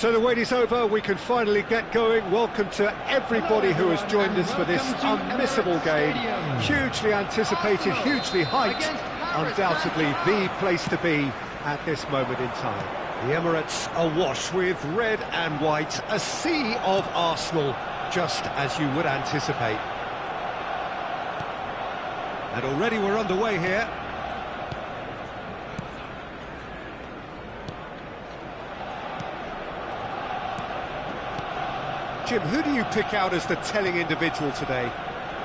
So the wait is over, we can finally get going. Welcome to everybody who has joined us for this unmissable game. Hugely anticipated, hugely hyped, undoubtedly the place to be at this moment in time. The Emirates awash with red and white, a sea of Arsenal, just as you would anticipate. And already we're underway here. Jim, who do you pick out as the telling individual today?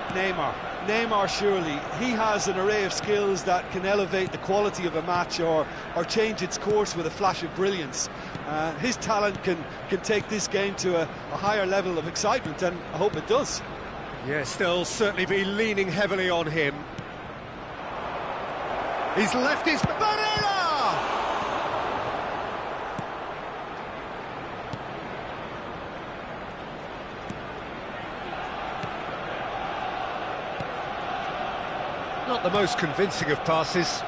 Neymar surely. He has an array of skills that can elevate the quality of a match or change its course with a flash of brilliance. His talent can take this game to a higher level of excitement, and I hope it does. Yes, they'll certainly be leaning heavily on him. He's left his... Barella! Not the most convincing of passes.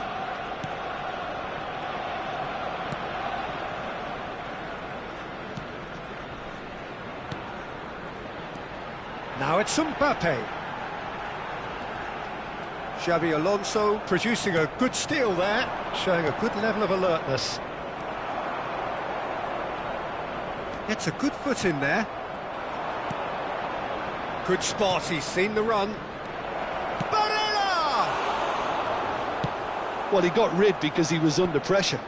Now it's Mbappe. Xabi Alonso producing a good steal there, showing a good level of alertness. Gets a good foot in there. Good spot, he's seen the run. Barella! Well, he got rid because he was under pressure.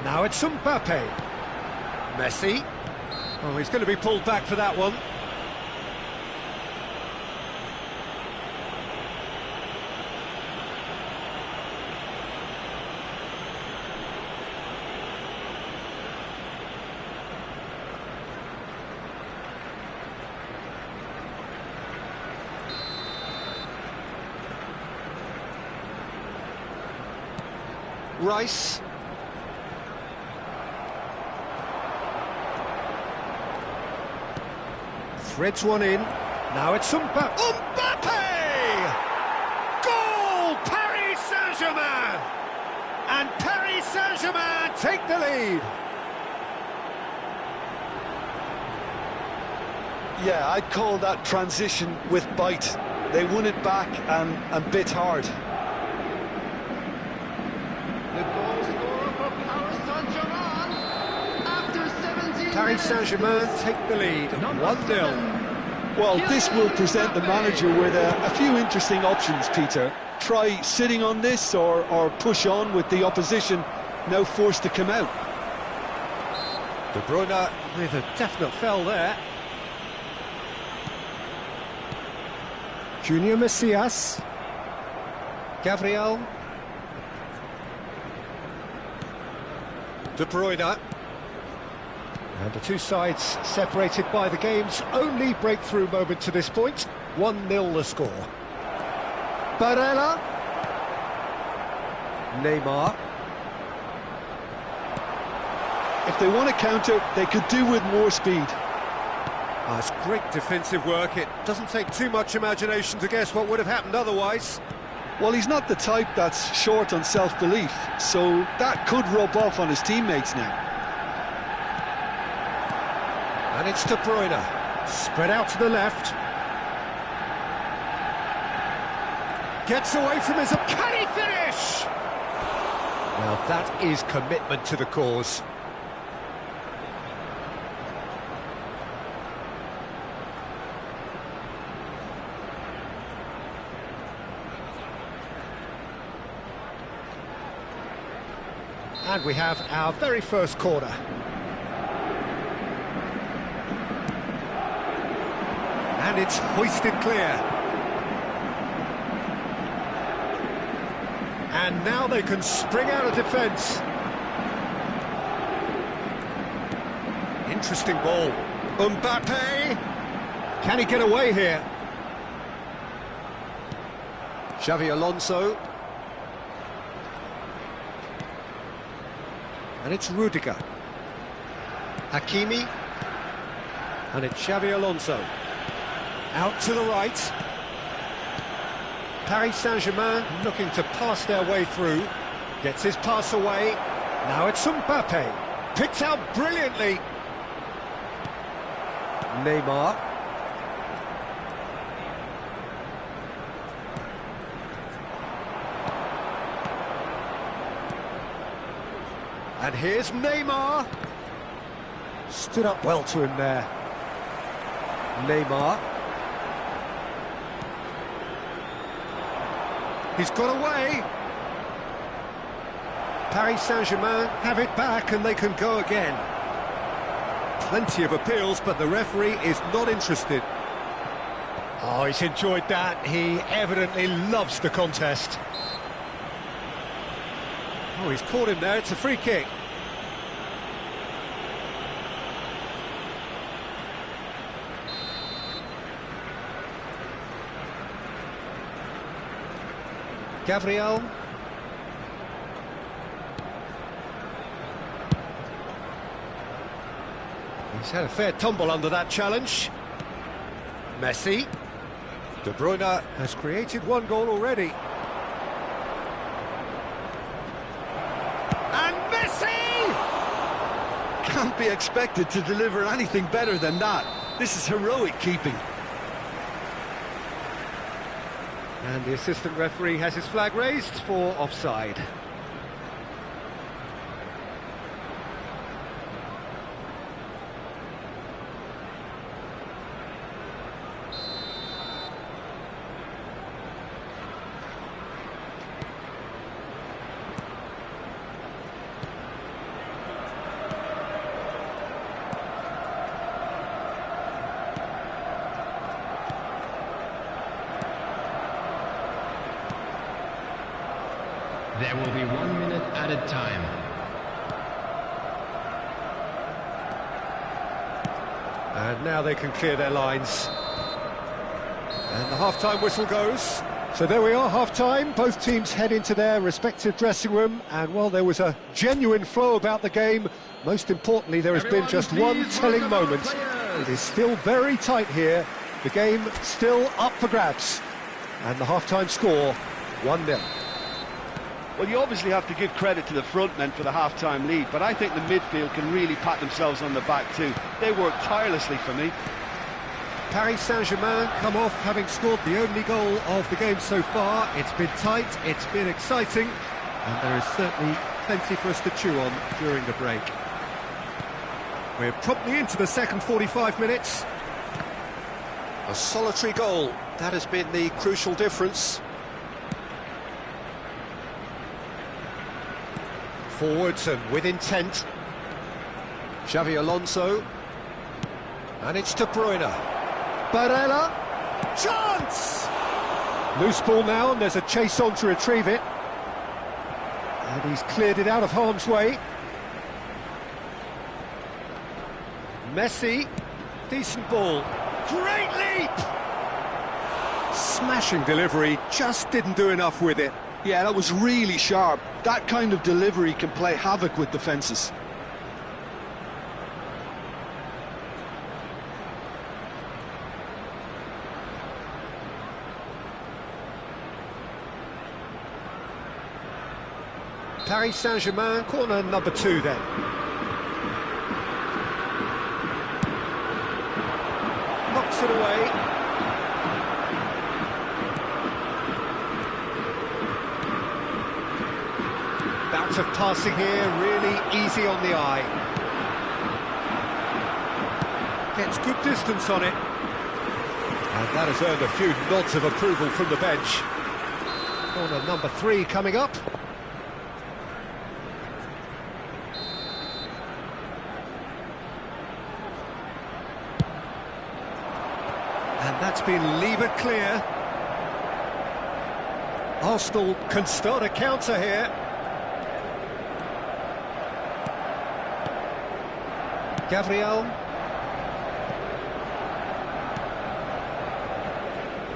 Now it's Mbappe. Messi. Oh, he's going to be pulled back for that one. Rice. Threads one in. Now it's Mbappe. Mbappe! Goal! Paris Saint-Germain! And Paris Saint-Germain take the lead. Yeah, I'd call that transition with bite. They won it back and bit hard. The goal scorer for Paris Saint-Germain after 17 Paris Saint-Germain take the lead, 1-0. Well, this will present the manager with a few interesting options, Peter. Try sitting on this or push on with the opposition now forced to come out. De Bruyne with a definite foul there. Junior Messias. Gabriel. De Bruyne. And the two sides separated by the game's only breakthrough moment to this point. 1-0 the score. Barella. Neymar. If they want to counter, they could do with more speed. Oh, it's great defensive work. It doesn't take too much imagination to guess what would have happened otherwise. Well, he's not the type that's short on self-belief, so that could rub off on his teammates now. And it's De Bruyne, spread out to the left. Gets away from his... Can he finish? Well, that is commitment to the cause. And we have our very first corner. And it's hoisted clear. And now they can spring out of defence. Interesting ball. Mbappe! Can he get away here? Xabi Alonso. And it's Rudiger. Hakimi. And it's Xabi Alonso. Out to the right. Paris Saint-Germain looking to pass their way through. Gets his pass away. Now it's Mbappe. Picked out brilliantly. Neymar. And here's Neymar. Stood up well to him there. Neymar. He's got away. Paris Saint-Germain have it back and they can go again. Plenty of appeals, but the referee is not interested. Oh, he's enjoyed that. He evidently loves the contest. Oh, he's caught him there. It's a free kick. Gabriel. He's had a fair tumble under that challenge. Messi. De Bruyne has created one goal already. And Messi! Can't be expected to deliver anything better than that. This is heroic keeping. And the assistant referee has his flag raised for offside. There will be 1 minute added time. And now they can clear their lines. And the half-time whistle goes. So there we are, half-time. Both teams head into their respective dressing room. And while there was a genuine flow about the game, most importantly, there has been just one telling moment. It is still very tight here. The game still up for grabs. And the half-time score, 1-0. Well, you obviously have to give credit to the front men for the half-time lead, but I think the midfield can really pat themselves on the back too. They work tirelessly for me. Paris Saint-Germain come off having scored the only goal of the game so far. It's been tight, it's been exciting, and there is certainly plenty for us to chew on during the break. We're promptly into the second 45 minutes. A solitary goal, that has been the crucial difference. Forwards and with intent. Xavi Alonso. And it's De Bruyne. Barella. Chance! Loose ball now, and there's a chase on to retrieve it. And he's cleared it out of harm's way. Messi. Decent ball. Great leap! Smashing delivery, just didn't do enough with it. Yeah, that was really sharp. That kind of delivery can play havoc with defences. Paris Saint-Germain, corner number 2 then. Knocks it away. Bouts of passing here, really easy on the eye. Gets good distance on it. And that has earned a few nods of approval from the bench. Corner number 3 coming up. And that's been levered clear. Arsenal can start a counter here. Gabriel.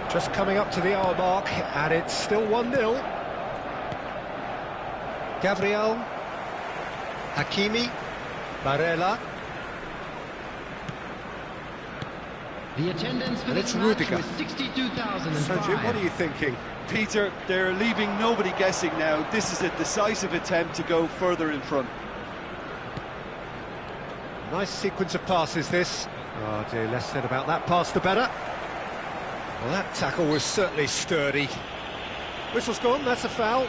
Just coming up to the hour mark, and it's still 1-0. Gabriel. Hakimi. Barella. The attendance for And this it's match Rudiger. was 62,005. So Jim, what are you thinking? Peter, they're leaving nobody guessing now. This is a decisive attempt to go further in front. Nice sequence of passes, this. Oh dear, less said about that pass, the better. Well, that tackle was certainly sturdy. Whistle's gone, that's a foul.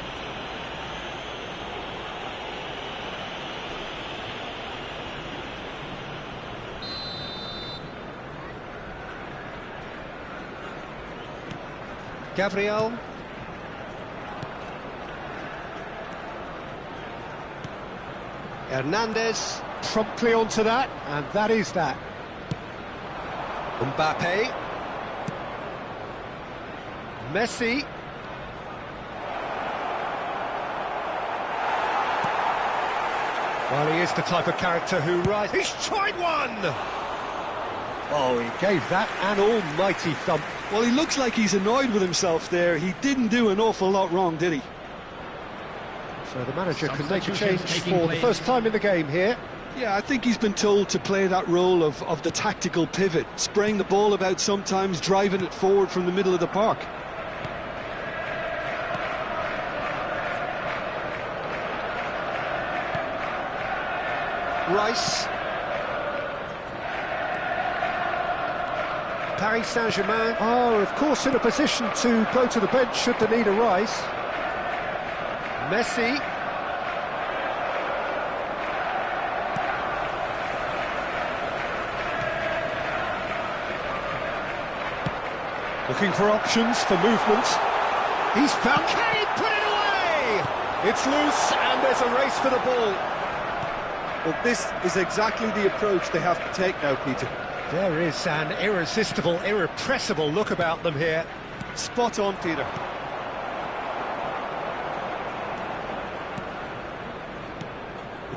Gabriel. Hernandez promptly onto that, and that is that. Mbappe. Messi. Well, he is the type of character who rises. He's tried one! Oh, he gave that an almighty thump. Well, he looks like he's annoyed with himself there. He didn't do an awful lot wrong, did he? So the manager can make a Substitutions change taking for the place. first time in the game here. Yeah, I think he's been told to play that role of the tactical pivot, spraying the ball about sometimes, driving it forward from the middle of the park. Rice. Paris Saint-Germain are, of course, in a position to go to the bench should they need a Rice. Messi. Looking for options for movement. He's found Kane, put it away! It's loose and there's a race for the ball. Well, this is exactly the approach they have to take now, Peter. There is an irresistible, irrepressible look about them here. Spot on, Peter.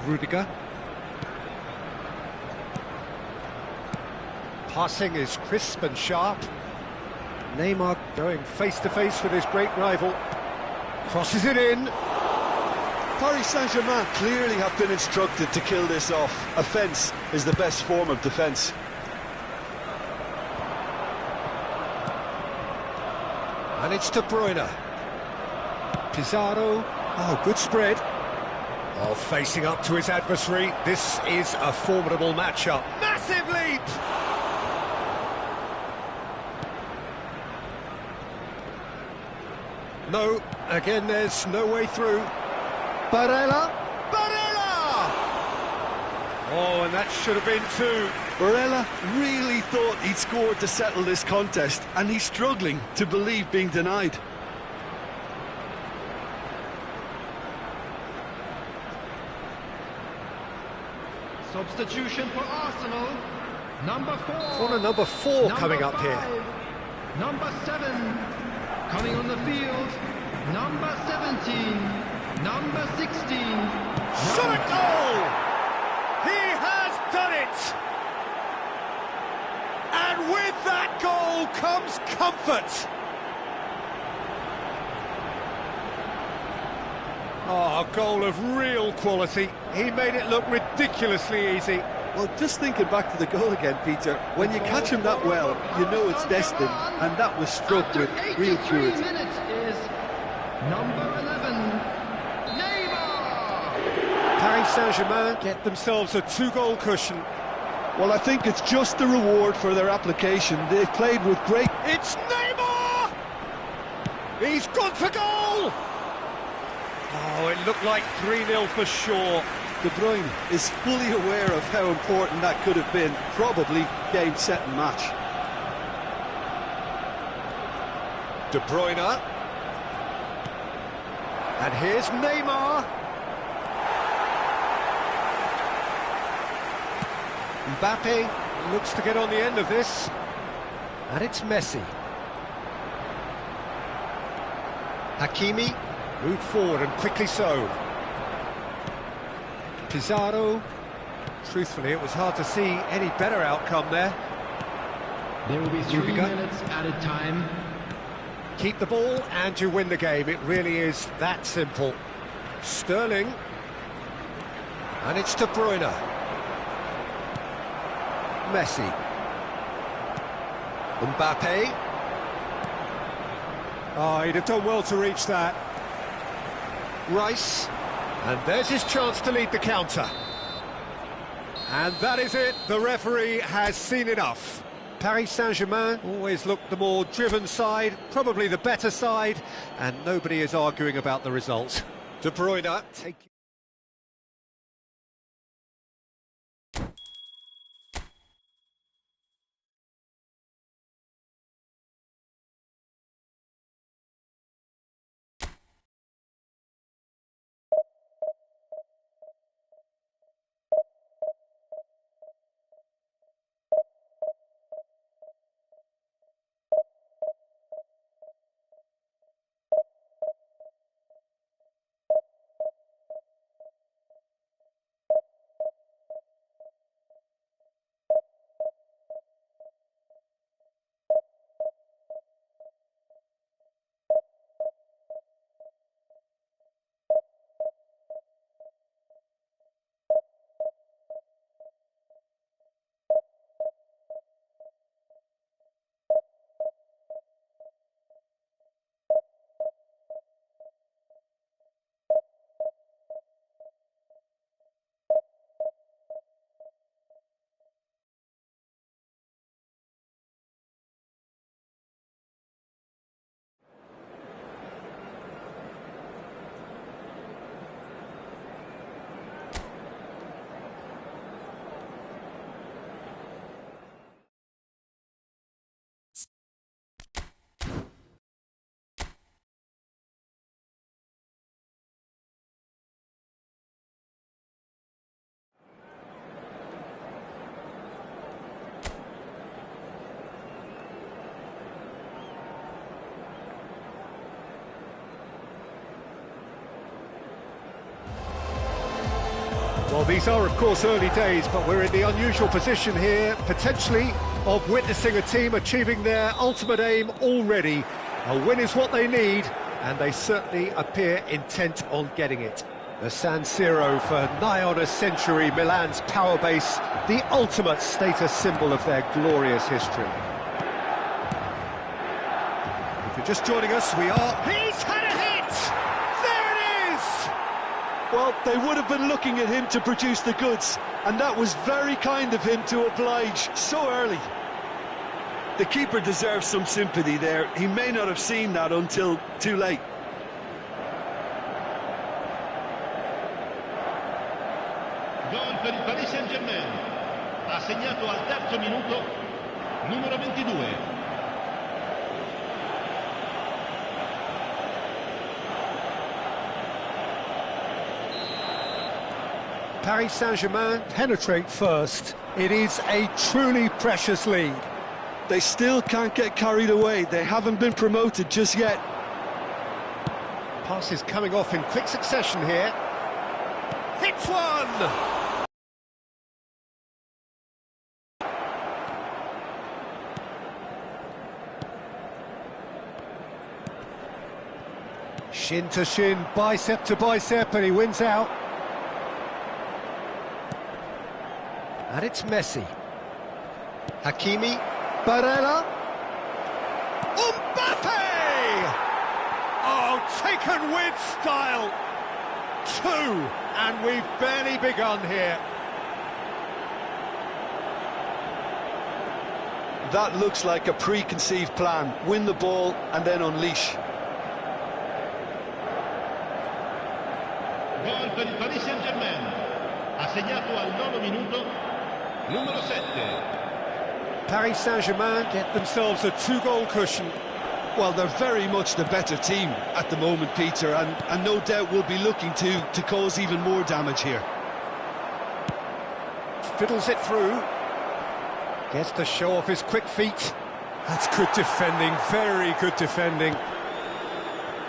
Rudiger. Passing is crisp and sharp. Neymar going face-to-face with his great rival. Crosses it in. Paris Saint-Germain clearly have been instructed to kill this off. Offence is the best form of defence. And it's De Bruyne. Pizarro. Oh, good spread. Oh, facing up to his adversary. This is a formidable matchup. Massive leap! No, again, there's no way through. Barella. Barella! Oh, and that should have been two. Barella really thought he'd scored to settle this contest, and he's struggling to believe being denied. Substitution for Arsenal. Number 4. Corner number 4 coming up here. Number 7. Coming on the field. Number 17. Number 16. Shot a goal! He has done it! And with that goal comes comfort. Oh, a goal of real quality. He made it look ridiculously easy. Well, just thinking back to the goal again, Peter, when you catch him that well, you know it's destined, and that was struck with real purity. Minutes is number 11. Neymar. Paris Saint-Germain get themselves a 2-goal cushion. Well, I think it's just the reward for their application. They've played with great... It's Neymar! He's gone for goal! Oh, it looked like 3-0 for sure. De Bruyne is fully aware of how important that could have been. Probably game, set and match. De Bruyne. And here's Neymar. Mbappe looks to get on the end of this. And it's Messi. Hakimi moved forward and quickly so. Pizarro. Truthfully, it was hard to see any better outcome there. There will be 3 Rudiger. minutes added time. Keep the ball and you win the game. It really is that simple. Sterling. And it's De Bruyne. Messi. Mbappe. Oh, he'd have done well to reach that. Rice. And there's his chance to lead the counter. And that is it. The referee has seen enough. Paris Saint-Germain always looked the more driven side, probably the better side, and nobody is arguing about the result. De Bruyne taking... Well, these are, of course, early days, but we're in the unusual position here, potentially, of witnessing a team achieving their ultimate aim already. A win is what they need, and they certainly appear intent on getting it. The San Siro for nigh on a century, Milan's power base, the ultimate status symbol of their glorious history. If you're just joining us, we are... He's had a hit! There it is! Well, they would have been looking at him to produce the goods, and that was very kind of him to oblige so early. The keeper deserves some sympathy there. He may not have seen that until too late. Gol per il Paris Saint-Germain. Ha segnato al terzo minuto numero 22. Paris Saint-Germain penetrate first. It is a truly precious lead. They still can't get carried away. They haven't been promoted just yet. Passes coming off in quick succession here. Hits one! Shin to shin, bicep to bicep, and he wins out. And it's Messi. Hakimi. Barella. Mbappe! Oh, taken with style. 2, and we've barely begun here. That looks like a preconceived plan. Win the ball and then unleash. Gol per il Paris Saint-Germain. Ha segnato al 9 minuto numero 7. Paris Saint-Germain get themselves a 2-goal cushion. Well, they're very much the better team at the moment, Peter, and no doubt will be looking to cause even more damage here. Fiddles it through. Gets to show off his quick feet. That's good defending, very good defending.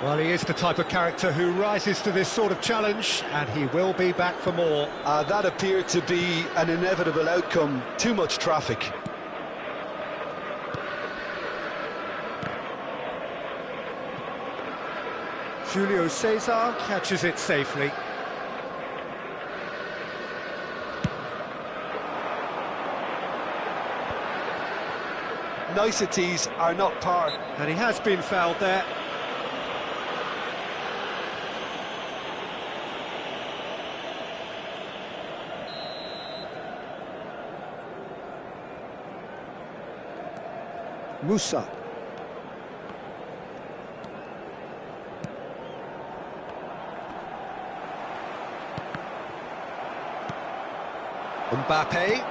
Well, he is the type of character who rises to this sort of challenge, and he will be back for more. That appeared to be an inevitable outcome. Too much traffic. Julio Cesar catches it safely. Niceties are not par. And he has been fouled there. Musa. Mbappe.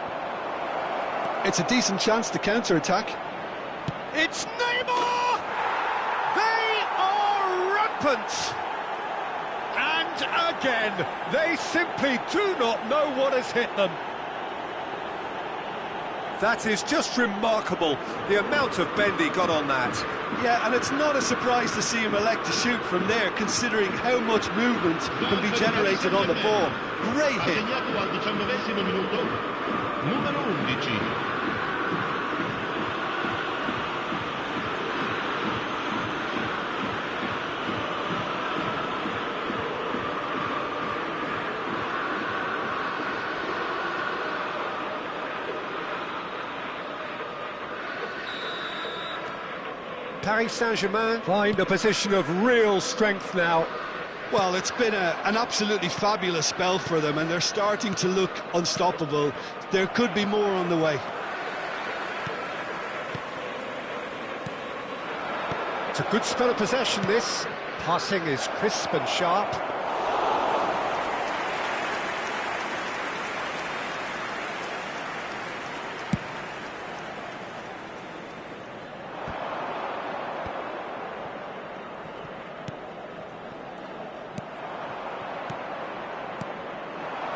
It's a decent chance to counter-attack. It's Neymar! They are rampant! And again, they simply do not know what has hit them. That is just remarkable, the amount of bend he got on that. Yeah, and it's not a surprise to see him elect to shoot from there, considering how much movement can be generated on the ball. Great hit. Ha segnato al 19° minuto numero 11. Paris Saint-Germain find a position of real strength now. Well, it's been an absolutely fabulous spell for them, and they're starting to look unstoppable. There could be more on the way. It's a good spell of possession, this. Passing is crisp and sharp.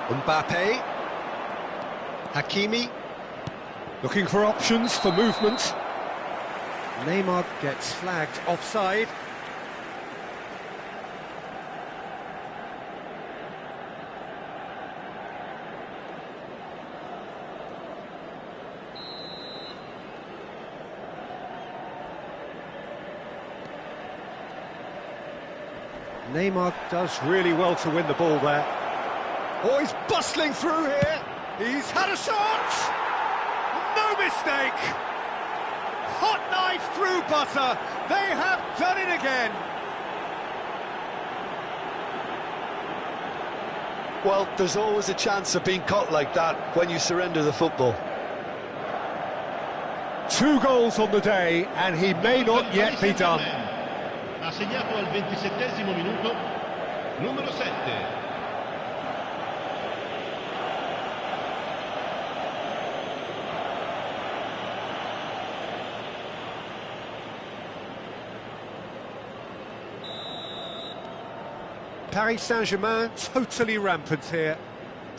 Mbappe. Hakimi. Looking for options for movement. Neymar gets flagged offside. Neymar does really well to win the ball there. Oh, he's bustling through here. He's had a shot. No mistake. Hot knife through butter. They have done it again. Well, there's always a chance of being caught like that when you surrender the football. 2 goals on the day, and he may not yet be done. Ha segnato al 27esimo minuto, numero 7. Paris Saint-Germain totally rampant here.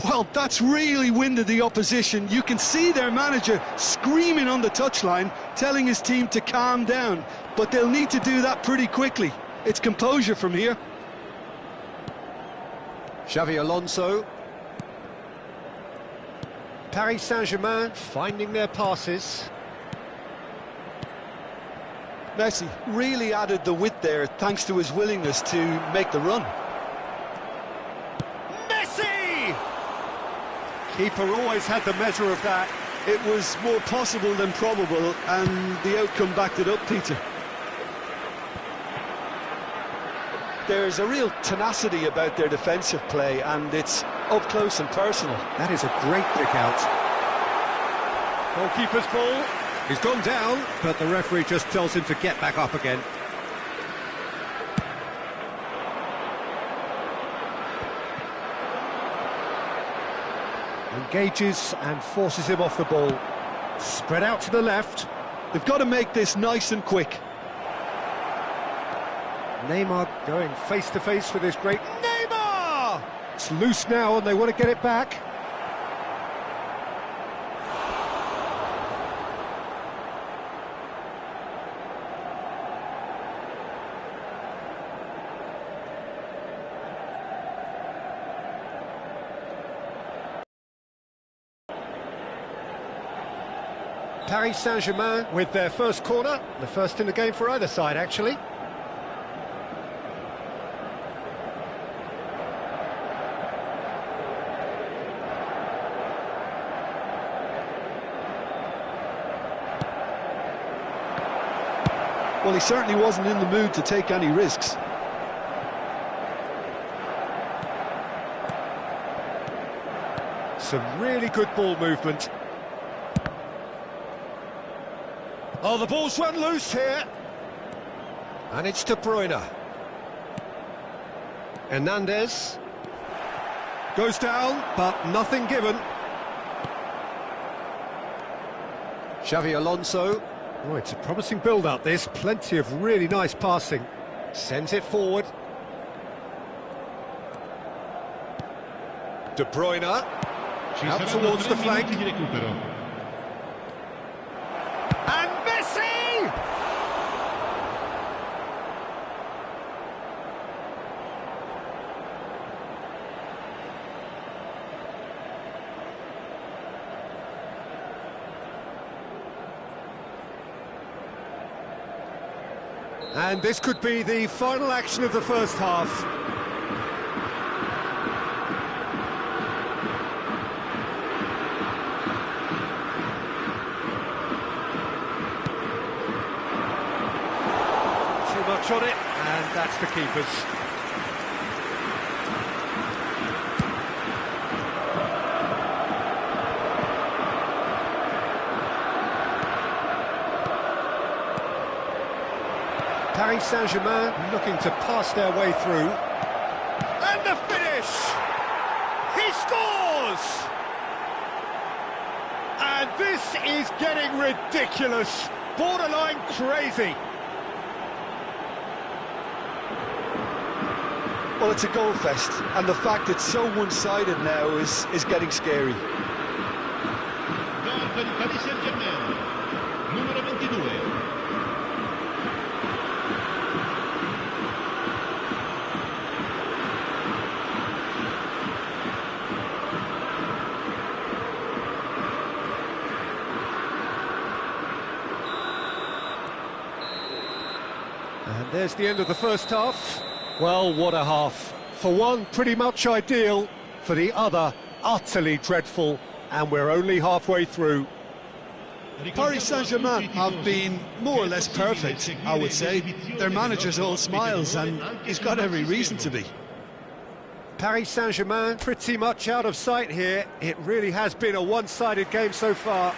Well, that's really winded the opposition. You can see their manager screaming on the touchline, telling his team to calm down. But they'll need to do that pretty quickly. It's composure from here. Xavi Alonso. Paris Saint-Germain finding their passes. Messi really added the width there thanks to his willingness to make the run. Messi! Keeper always had the measure of that. It was more possible than probable, and the outcome backed it up, Peter. There's a real tenacity about their defensive play, and it's up close and personal. That is a great pick out. Goalkeeper's ball. He's gone down, but the referee just tells him to get back up again. Engages and forces him off the ball. Spread out to the left. They've got to make this nice and quick. Neymar going face-to-face with his great... Neymar! It's loose now and they want to get it back. Paris Saint-Germain with their first corner, the first in the game for either side, actually. Well, he certainly wasn't in the mood to take any risks. Some really good ball movement. Oh, the ball's run loose here. And it's De Bruyne. Hernandez. Goes down, but nothing given. Xavi Alonso. Oh, it's a promising build-up, this. Plenty of really nice passing. Sends it forward. De Bruyne. Out towards the flank. And Messi! And this could be the final action of the first half. On it, and that's the keeper's. Paris Saint-Germain looking to pass their way through. And the finish! He scores! And this is getting ridiculous, borderline crazy. Well, it's a goal fest, and the fact it's so one-sided now is getting scary. Gol per il Paris Saint-Germain, numero 22. And there's the end of the first half. Well, what a half. For one, pretty much ideal. For the other, utterly dreadful. And we're only halfway through. Paris Saint-Germain have been more or less perfect, I would say. Their manager's all smiles, and he's got every reason to be. Paris Saint-Germain pretty much out of sight here. It really has been a one-sided game so far.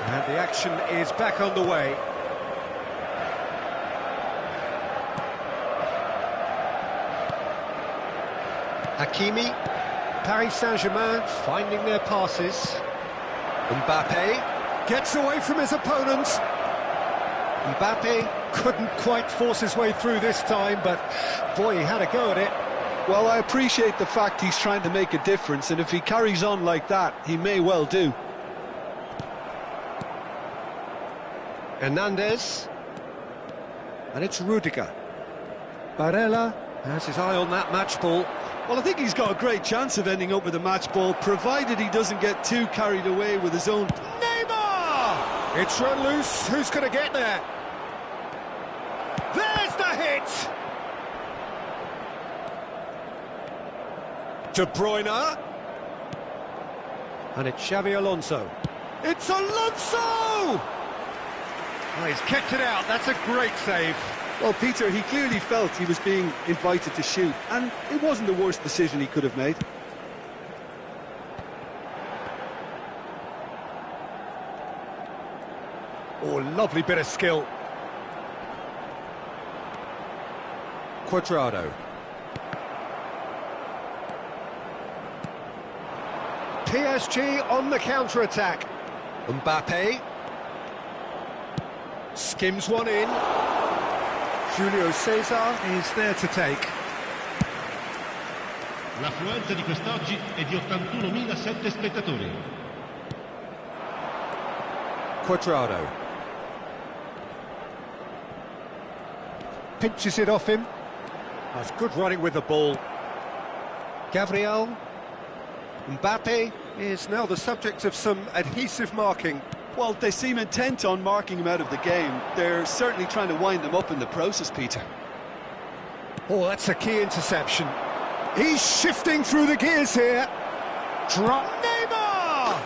And the action is back on the way. Hakimi, Paris Saint-Germain finding their passes. Mbappe gets away from his opponent. Mbappe couldn't quite force his way through this time, but boy, he had a go at it. Well, I appreciate the fact he's trying to make a difference, and if he carries on like that, he may well do. Hernandez, and it's Rudiger. Barella has his eye on that match ball. Well, I think he's got a great chance of ending up with a match ball, provided he doesn't get too carried away with his own... Neymar! It's run loose, who's going to get there? There's the hit! De Bruyne. And it's Xabi Alonso. It's Alonso! Oh, he's kept it out, that's a great save. Well, Peter, he clearly felt he was being invited to shoot, and it wasn't the worst decision he could have made. Oh, lovely bit of skill. Cuadrado. PSG on the counter-attack. Mbappe. Skims one in. Julio Cesar is there to take. L'affluenza di quest'oggi è di 81.007 spettatori. Cuadrado. Pinches it off him. That's good running with the ball. Gabriel. Mbappe is now the subject of some adhesive marking. Well, they seem intent on marking him out of the game. They're certainly trying to wind him up in the process, Peter. Oh, that's a key interception. He's shifting through the gears here. Drop Neymar!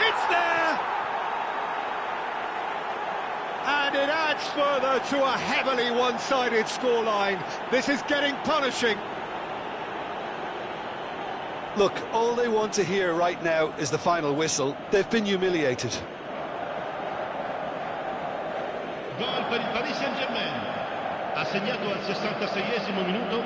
It's there! And it adds further to a heavily one-sided scoreline. This is getting punishing. Look, all they want to hear right now is the final whistle. They've been humiliated. Gol per il Paris Saint-Germain. Ha segnato al 66esimo minuto.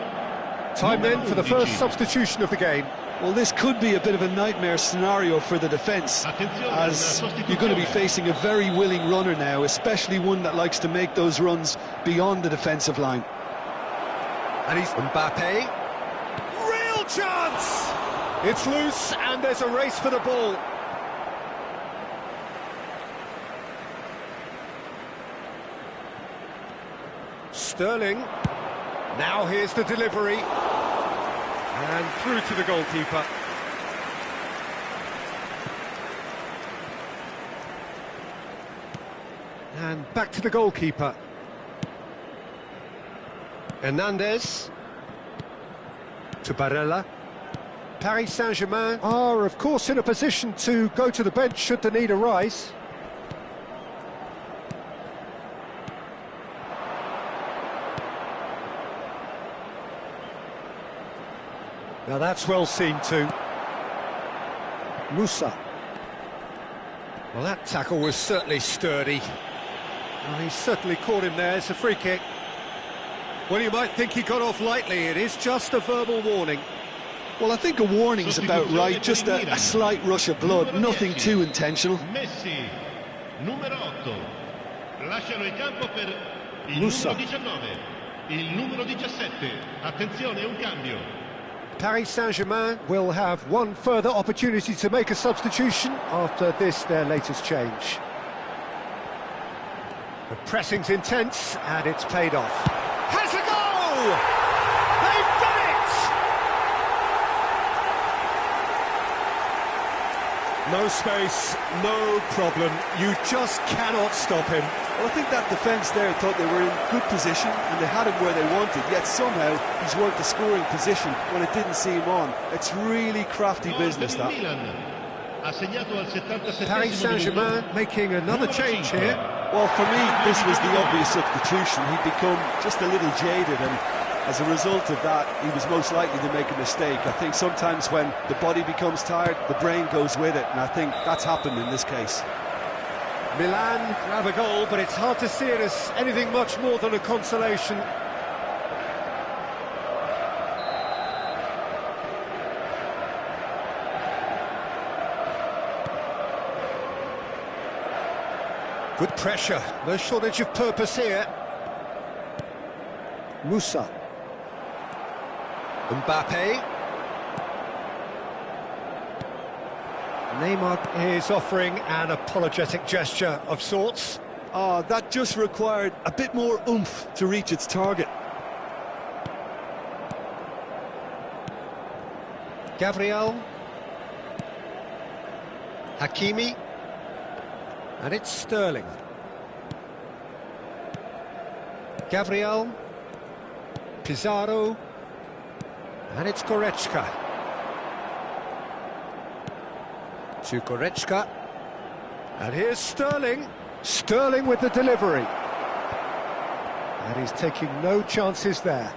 Time then for the first substitution of the game. Well, this could be a bit of a nightmare scenario for the defence, as you're going to be facing a very willing runner now, especially one that likes to make those runs beyond the defensive line. And he's Mbappe. Real chance! It's loose and there's a race for the ball. Sterling. Now here's the delivery. And through to the goalkeeper. And back to the goalkeeper. Hernandez. To Barella. Paris Saint-Germain are, of course, in a position to go to the bench should the need arise. Now that's well seen too. Musa. Well, that tackle was certainly sturdy. Well, he certainly caught him there. It's a free kick. Well, you might think he got off lightly. It is just a verbal warning. Well, I think a warning's about right, just a slight rush of blood, nothing too intentional. Messi, numero 8. Lasciano il campo per il Musa. numero 19. Il numero 17. Attenzione, un cambio. Paris Saint-Germain will have one further opportunity to make a substitution after this, their latest change. The pressing's intense, and it's paid off. Has a goal! They've done it! No space, no problem. You just cannot stop him. Well, I think that defence there thought they were in good position and they had him where they wanted, yet somehow he's worked the scoring position when it didn't see him on. It's really crafty business, that. Paris Saint-Germain making another change here. Well, for me, this was the obvious substitution. He'd become just a little jaded, and as a result of that, he was most likely to make a mistake. I think sometimes when the body becomes tired, the brain goes with it, and I think that's happened in this case. Milan grab a goal, but it's hard to see it as anything much more than a consolation. Good pressure, no shortage of purpose here. Moussa. Mbappe. Neymar is offering an apologetic gesture of sorts. Oh, that just required a bit more oomph to reach its target. Gabriel. Hakimi. And it's Sterling. Gabriel. Pizarro. And it's Goretzka. To Goretzka. And here's Sterling. Sterling with the delivery. And he's taking no chances there.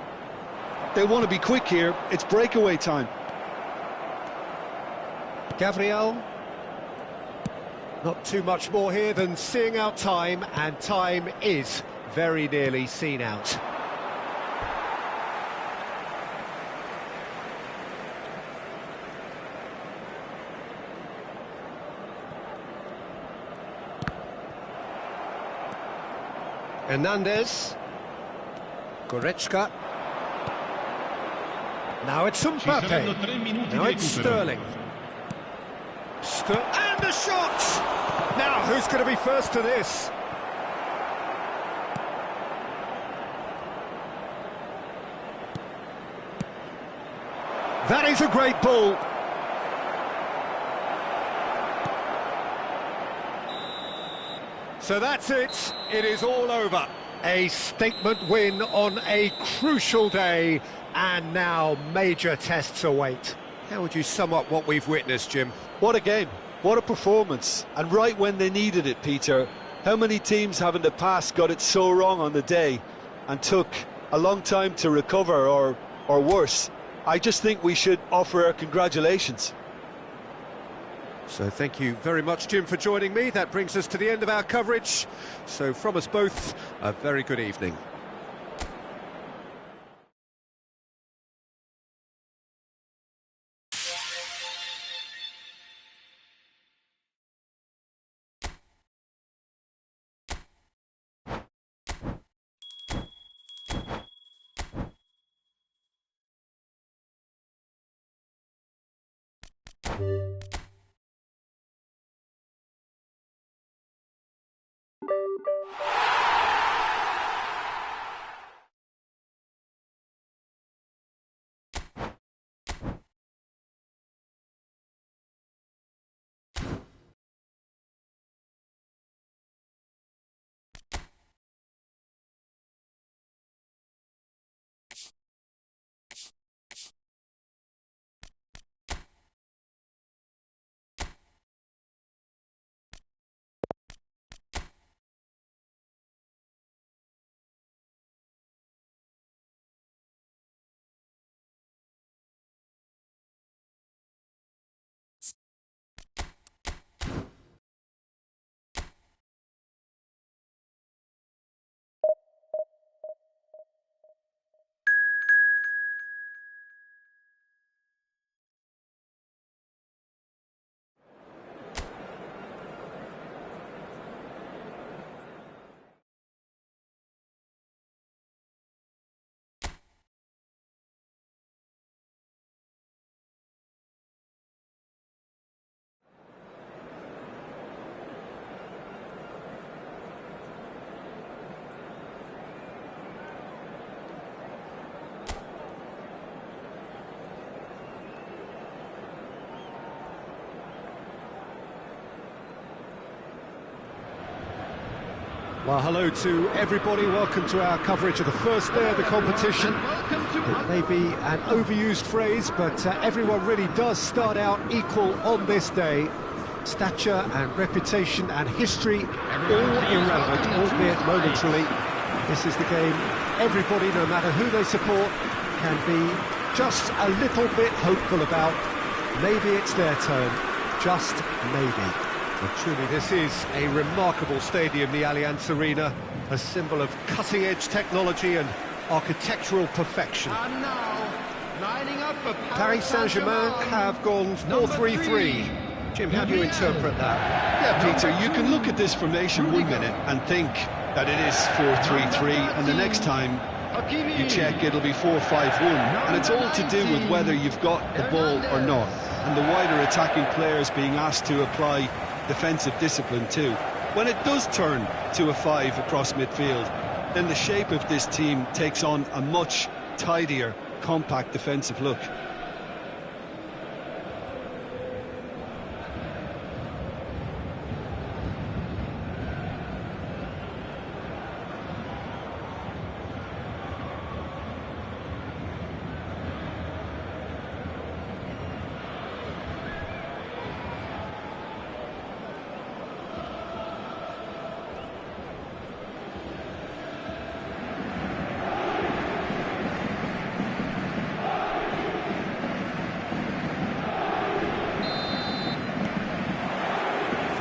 They want to be quick here. It's breakaway time. Gabriel. Not too much more here than seeing out time, and time is very nearly seen out. Hernandez. Goretzka. Now it's Mbappe. Now it's Sterling. And the shot! Now, who's going to be first to this? That is a great ball. So that's it. It is all over. A statement win on a crucial day, and now major tests await. How would you sum up what we've witnessed, Jim? What a game, what a performance, and right when they needed it, Peter. How many teams have in the past got it so wrong on the day and took a long time to recover, or worse? I just think we should offer our congratulations. So thank you very much, Jim, for joining me. That brings us to the end of our coverage. So from us both, a very good evening. Well, hello to everybody. Welcome to our coverage of the first day of the competition. It may be an overused phrase, but everyone really does start out equal on this day. Stature and reputation and history, all irrelevant, albeit momentarily. This is the game everybody, no matter who they support, can be just a little bit hopeful about. Maybe it's their turn, just maybe. But truly, this is a remarkable stadium, the Allianz Arena, a symbol of cutting-edge technology and architectural perfection. And now, lining up for Paris Saint-Germain have gone 4-3-3. Jim, how do you interpret that? Yeah, Peter, you can look at this formation 1 minute and think that it is 4-3-3, and the next time you check, it'll be 4-5-1, and it's all to do with whether you've got the ball or not, and the wider attacking players being asked to apply defensive discipline too. When it does turn to a 5 across midfield, then the shape of this team takes on a much tidier, compact defensive look.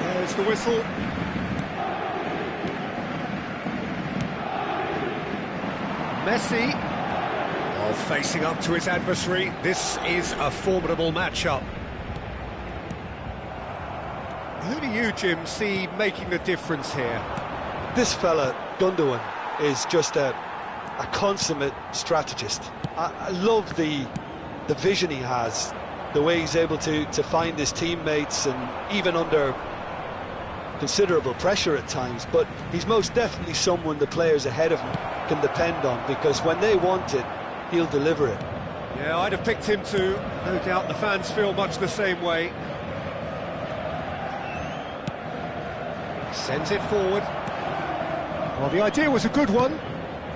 There's the whistle. Messi, while facing up to his adversary. This is a formidable matchup. Who do you, Jim, see making the difference here? This fella, Gundogan, is just a consummate strategist. I love the vision he has, the way he's able to find his teammates, and even under considerable pressure at times, but he's most definitely someone the players ahead of him can depend on, because when they want it, he'll deliver it. Yeah, I'd have picked him too. No doubt the fans feel much the same way. Sends it forward. Well, the idea was a good one.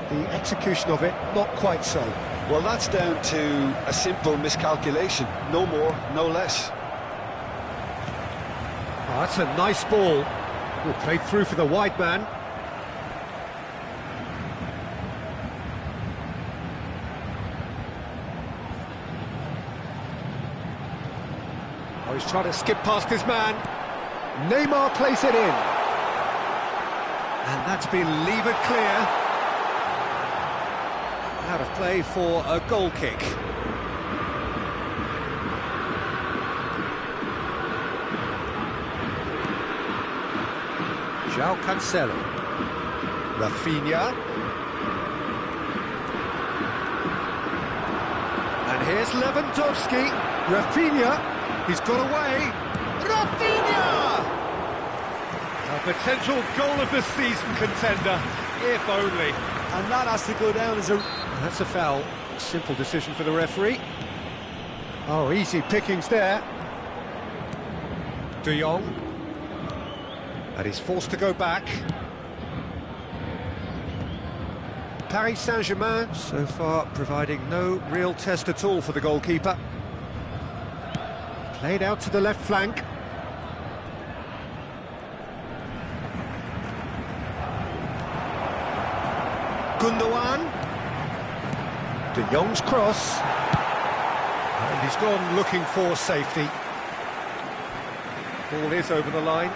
The execution of it, not quite so. Well, that's down to a simple miscalculation. No more, no less. Oh, that's a nice ball. Well, played through for the wide man. Oh, he's trying to skip past his man. Neymar plays it in. And that's been levered clear. Out of play for a goal kick. João Cancelo. Rafinha. And here's Lewandowski. Rafinha. He's got away. Rafinha! A potential goal of the season contender, if only. And that has to go down as a... That's a foul. Simple decision for the referee. Oh, easy pickings there. De Jong. And he's forced to go back. Paris Saint-Germain, so far providing no real test at all for the goalkeeper. Played out to the left flank. Gundogan. De Jong's cross. And he's gone looking for safety. Ball is over the line.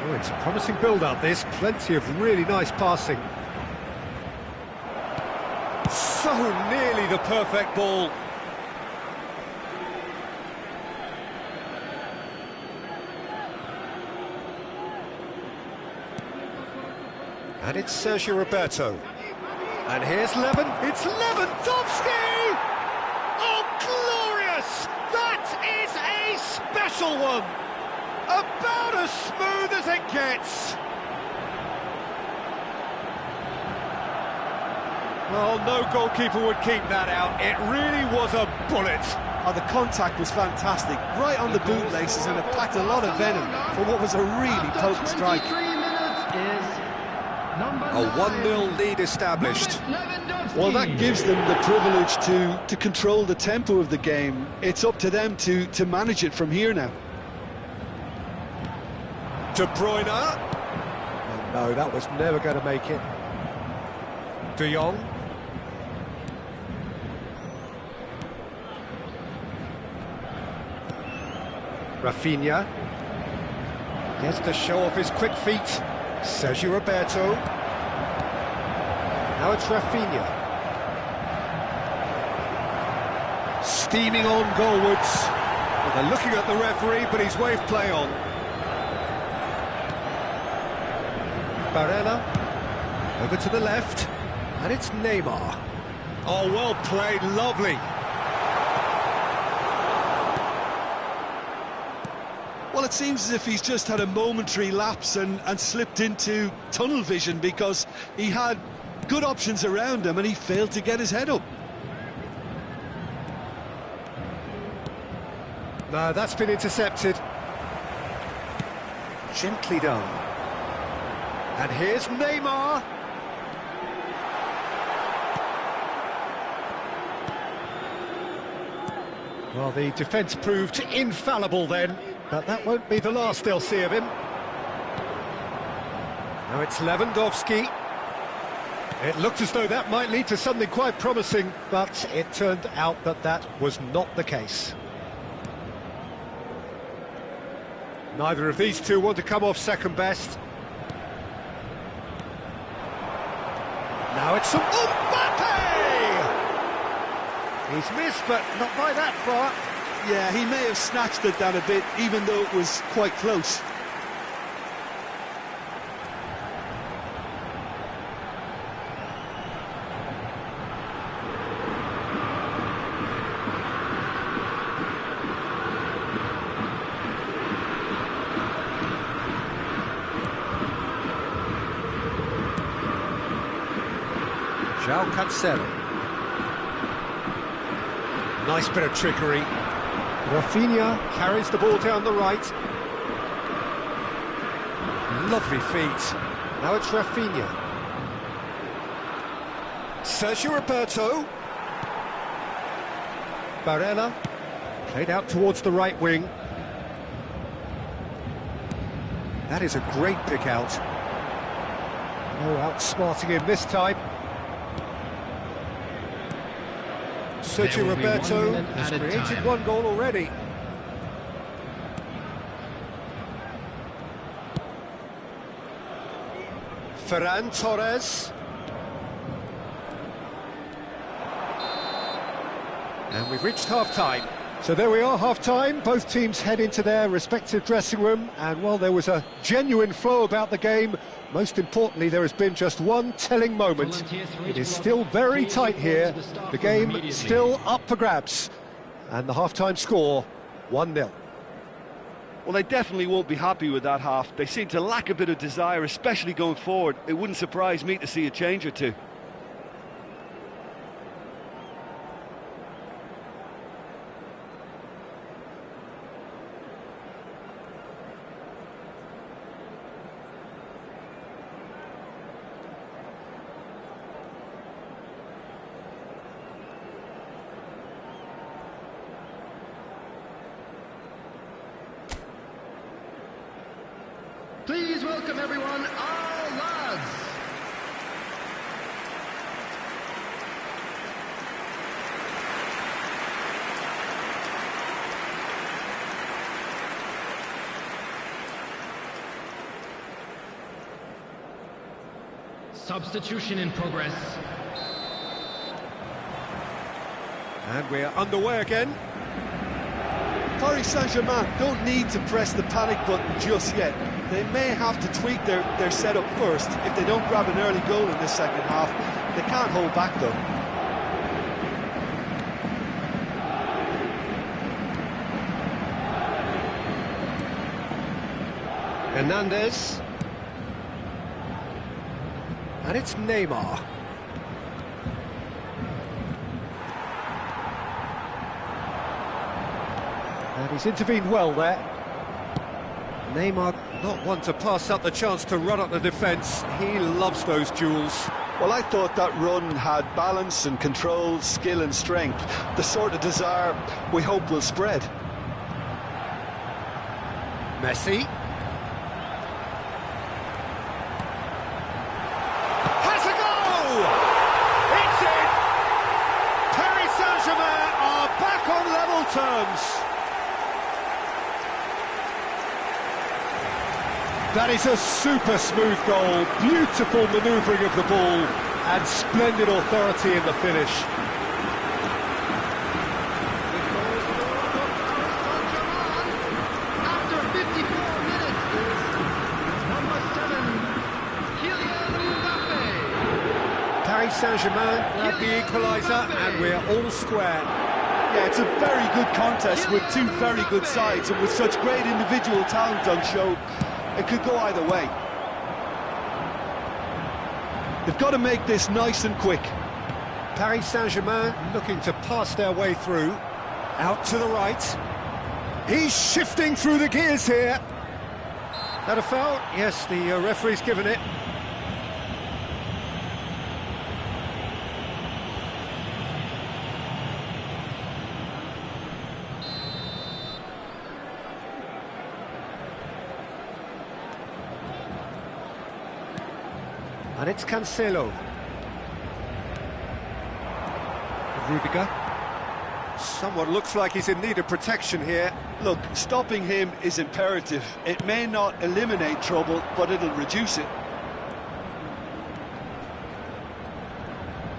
Oh, it's a promising build-up, this. Plenty of really nice passing. So nearly the perfect ball. And it's Sergio Roberto. And here's it's Lewandowski! Oh, glorious! That is a special one! About as smooth as it gets! Well, no goalkeeper would keep that out. It really was a bullet. Oh, the contact was fantastic, right on the bootlaces, and it packed a lot of venom for what was a really potent strike. 23 minutes is number A 1-0 lead established. Well, that gives them the privilege to control the tempo of the game. It's up to them to manage it from here now. De Bruyne. Oh, no, that was never going to make it. De Jong. Rafinha. Gets to show off his quick feet. Sergio Roberto. Now it's Rafinha. Steaming on goalwards. Well, they're looking at the referee, but he's waved play on. Barella. Over to the left. And it's Neymar. Oh, well played, lovely. Well, it seems as if he's just had a momentary lapse and slipped into tunnel vision, because he had good options around him and he failed to get his head up. No, that's been intercepted. Gently done. And here's Neymar. Well, the defence proved infallible then, but that won't be the last they'll see of him. Now it's Lewandowski. It looked as though that might lead to something quite promising, but it turned out that that was not the case. Neither of these two want to come off second best. Now it's some Mbappe! He's missed, but not by that far. Yeah, he may have snatched it down a bit, even though it was quite close. João Cancelo. Nice bit of trickery. Rafinha carries the ball down the right. Lovely feet. Now it's Rafinha. Sergio Roberto. Barella. Played out towards the right wing. That is a great pick out. Oh, outsmarting him this time. Sergio Roberto has created one goal already. Ferran Torres. And we've reached half-time. So there we are, half-time. Both teams head into their respective dressing room, and while there was a genuine flow about the game, most importantly, there has been just one telling moment. It is still very tight here. The game still up for grabs. And the half-time score, 1-0. Well, they definitely won't be happy with that half. They seem to lack a bit of desire, especially going forward. It wouldn't surprise me to see a change or two. Please welcome everyone, our lads. Substitution in progress. And we're underway again. Paris Saint-Germain don't need to press the panic button just yet. They may have to tweak their setup first. If they don't grab an early goal in this second half, they can't hold back though. Hernandez. And it's Neymar. He's intervened well there. Neymar not one to pass up the chance to run up the defence. He loves those duels. Well, I thought that run had balance and control, skill and strength. The sort of desire we hope will spread. Messi. Has a goal! It's in! Paris Saint-Germain are back on level terms. That is a super smooth goal, beautiful manoeuvring of the ball, and splendid authority in the finish. After 54 minutes is number 7, Kylian Mbappe. Paris Saint-Germain had the equaliser, and we're all square. Yeah, it's a very good contest with two very good sides, and with such great individual talent on show, it could go either way. They've got to make this nice and quick. Paris Saint-Germain looking to pass their way through. Out to the right. He's shifting through the gears here. That a foul? Yes, the referee's given it. And it's Cancelo. Rudiger. Someone looks like he's in need of protection here. Look, stopping him is imperative. It may not eliminate trouble, but it'll reduce it.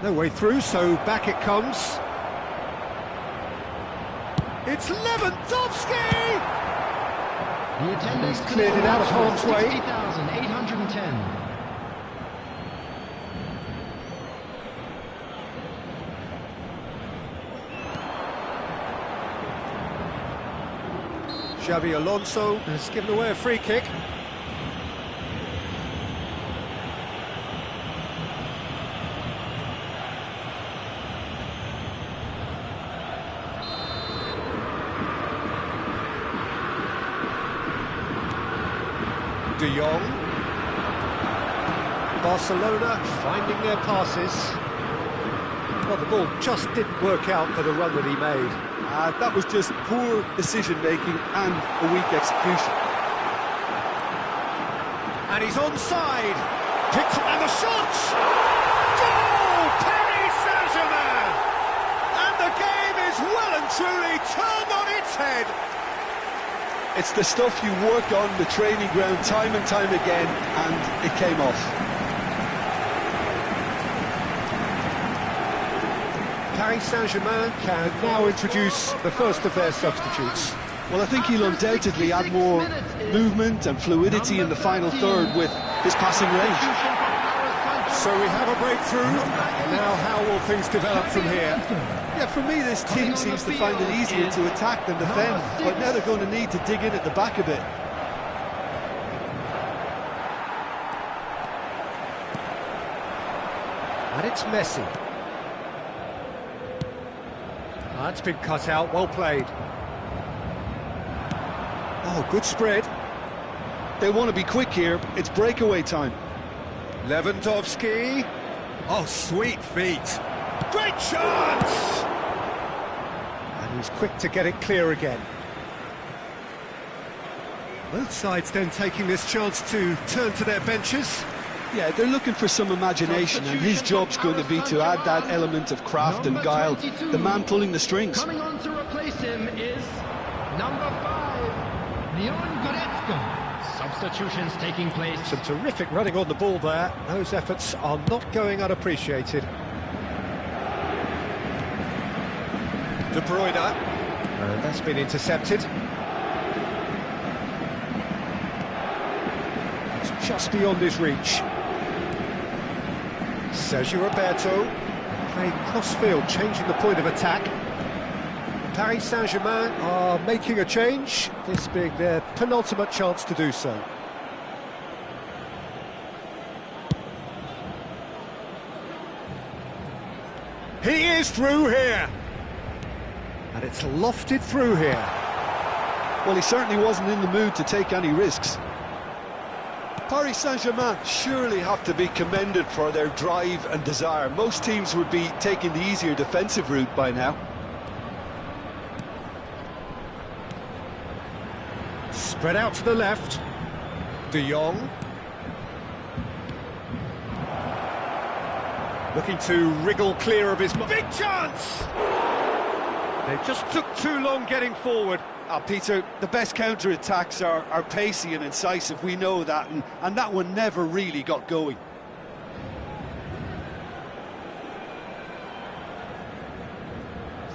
No way through, so back it comes. It's Lewandowski! The attendance He's cleared it out of harm's way. 60,810. Xabi Alonso has given away a free kick. De Jong. Barcelona finding their passes. Well, the ball just didn't work out for the run that he made. That was just poor decision-making and a weak execution. And he's onside. And the shot! Goal! Paris Saint-Germain! And the game is well and truly turned on its head. It's the stuff you work on the training ground time and time again, and it came off. Paris Saint-Germain can now introduce the first of their substitutes. Well, I think he'll undoubtedly add more movement and fluidity in the final third with his passing range. So we have a breakthrough. Now how will things develop from here? Yeah, for me, this team seems to find it easier to attack than defend, but now they're going to need to dig in at the back a bit. And it's Messi. That's been cut out, well played. Oh, good spread. They want to be quick here, it's breakaway time. Lewandowski. Oh, sweet feet. Great chance! And he's quick to get it clear again. Both sides then taking this chance to turn to their benches. Yeah, they're looking for some imagination, and his job's going to be to add that element of craft and guile, the man pulling the strings. Coming on to replace him is number 5, Leon Goretzka. Substitutions taking place. Some terrific running on the ball there. Those efforts are not going unappreciated. De Bruyne. And that's been intercepted. It's just beyond his reach. Sergio Roberto playing cross-field, changing the point of attack. Paris Saint-Germain are making a change, this being their penultimate chance to do so. He is through here! And it's lofted through here. Well, he certainly wasn't in the mood to take any risks. Paris Saint-Germain surely have to be commended for their drive and desire. Most teams would be taking the easier defensive route by now. Spread out to the left. De Jong. Looking to wriggle clear of his... Big chance! They just took too long getting forward. Peter, the best counter-attacks are pacey and incisive, we know that, and that one never really got going.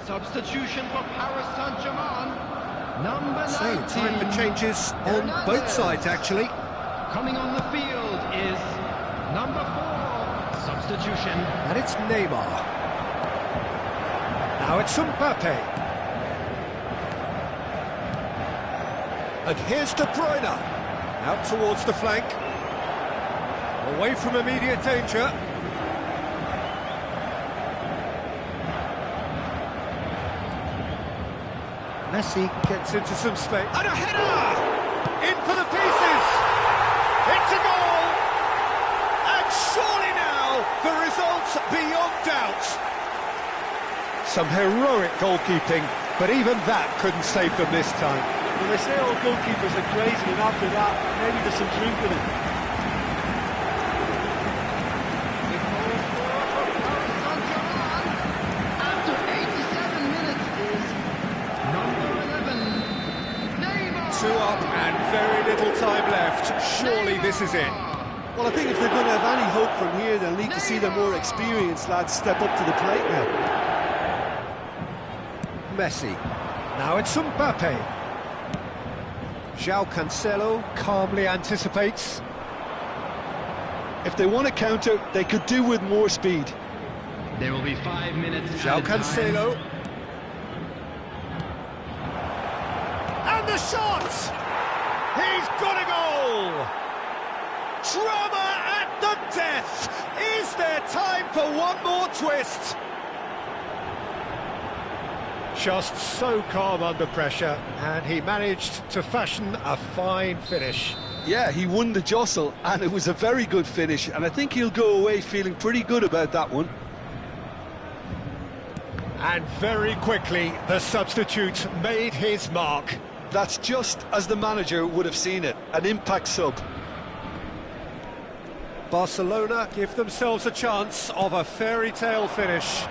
Substitution for Paris Saint-Germain. Number 19. Time for changes on both sides, actually. Coming on the field is number 4. Substitution. And it's Neymar. Now it's Mbappe. And here's De Bruyne. Out towards the flank. Away from immediate danger. Messi gets into some space. And a header! In for the pieces! It's a goal! And surely now, the result's beyond doubt. Some heroic goalkeeping, but even that couldn't save them this time. Well, they say all goalkeepers are crazy, and after that, maybe there's some truth in it. After 87 minutes is number 11, Neymar. 2 up and very little time left. Surely this is it. Well, I think if they're going to have any hope from here, they'll need to see the more experienced lads step up to the plate now. Messi. Now it's Mbappe. João Cancelo calmly anticipates. If they want to counter, they could do with more speed. There will be 5 minutes. João Cancelo. And the shot! He's got a goal! Drama at the death! Is there time for one more twist? Just so calm under pressure, and he managed to fashion a fine finish. Yeah, he won the jostle, and it was a very good finish, and I think he'll go away feeling pretty good about that one. And very quickly, the substitute made his mark. That's just as the manager would have seen it, an impact sub. Barcelona give themselves a chance of a fairy tale finish.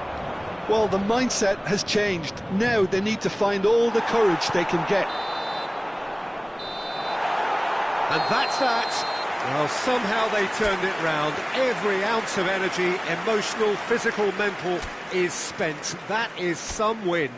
Well, the mindset has changed. Now they need to find all the courage they can get. And that's that. Well, somehow they turned it round. Every ounce of energy, emotional, physical, mental, is spent. That is some win.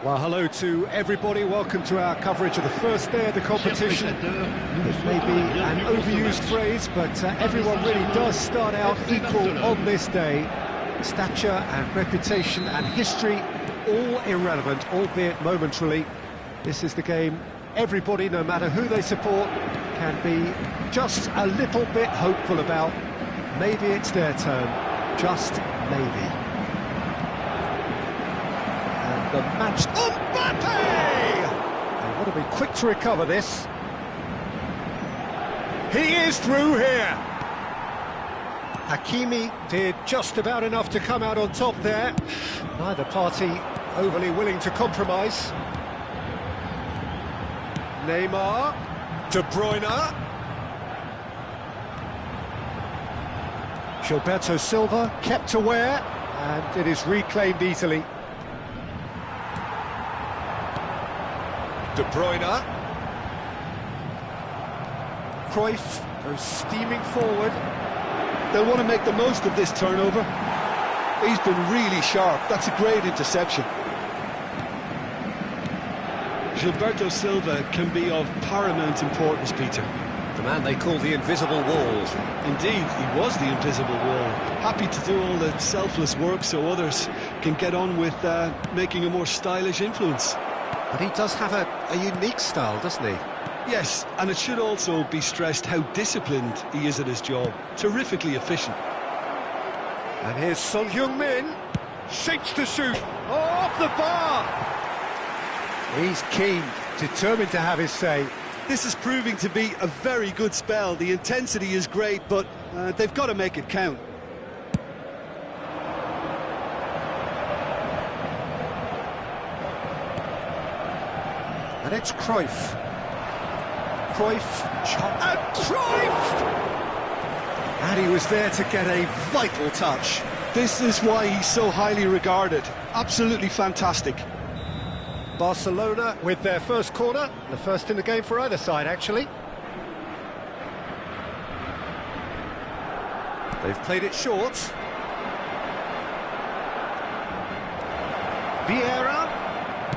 Well, hello to everybody. Welcome to our coverage of the first day of the competition. It may be an overused phrase, but everyone really does start out equal on this day. Stature and reputation and history, all irrelevant, albeit momentarily. This is the game everybody, no matter who they support, can be just a little bit hopeful about. Maybe it's their turn, just maybe. And the match... Mbappe! They want to be quick to recover this. He is through here. Hakimi did just about enough to come out on top there. Neither party overly willing to compromise. Neymar, De Bruyne. Gilberto Silva kept aware, and it is reclaimed easily. De Bruyne. Cruyff goes steaming forward. They'll want to make the most of this turnover. He's been really sharp. That's a great interception. Gilberto Silva can be of paramount importance, Peter. The man they call the invisible wall. Indeed, he was the invisible wall. Happy to do all the selfless work so others can get on with making a more stylish influence. But he does have a unique style, doesn't he? Yes, and it should also be stressed how disciplined he is at his job. Terrifically efficient. And here's Son Heung-min. Shapes to shoot. Oh, off the bar! He's keen, determined to have his say. This is proving to be a very good spell. The intensity is great, but they've got to make it count. And it's Cruyff. Cruyff, and Cruyff! And he was there to get a vital touch. This is why he's so highly regarded. Absolutely fantastic. Barcelona with their first corner, the first in the game for either side, actually. They've played it short. Vieira.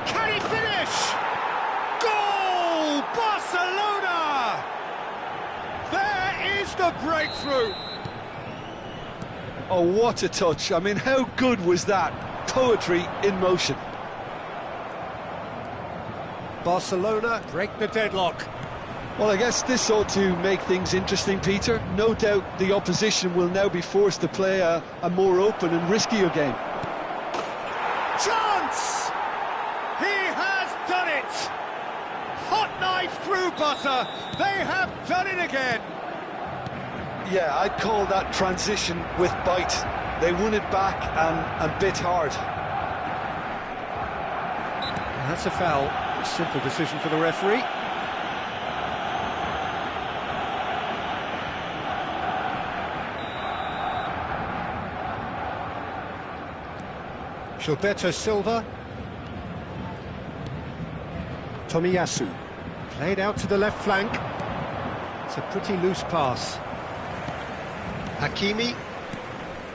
Can he finish? Goal! Barcelona! There is the breakthrough. Oh, what a touch. I mean, how good was that? Poetry in motion. Barcelona break the deadlock. Well, I guess this ought to make things interesting, Peter. No doubt the opposition will now be forced to play a more open and riskier game. Chance! He has done it! Hot knife through butter. They have done it again. Yeah, I'd call that transition with bite. They won it back and bit hard. That's a foul. A simple decision for the referee. Gilberto Silva. Tomiyasu. Played out to the left flank. It's a pretty loose pass. Hakimi.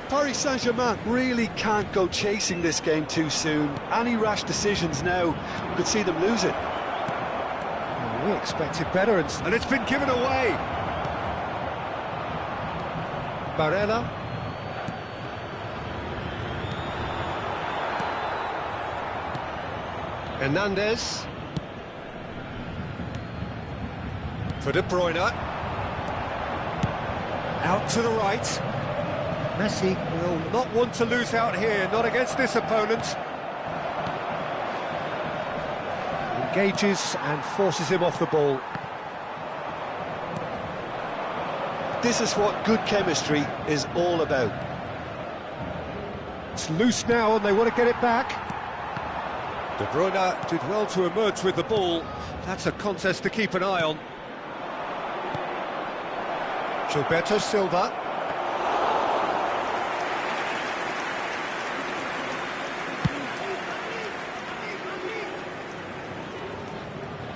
Paris Saint-Germain really can't go chasing this game too soon. Any rash decisions now could see them lose it. Well, we expected better, and it's been given away. Barella. Hernandez. For De Bruyne. Out to the right. Messi will not want to lose out here, not against this opponent. Engages and forces him off the ball. This is what good chemistry is all about. It's loose now and they want to get it back. De Bruyne did well to emerge with the ball. That's a contest to keep an eye on. Gilberto Silva.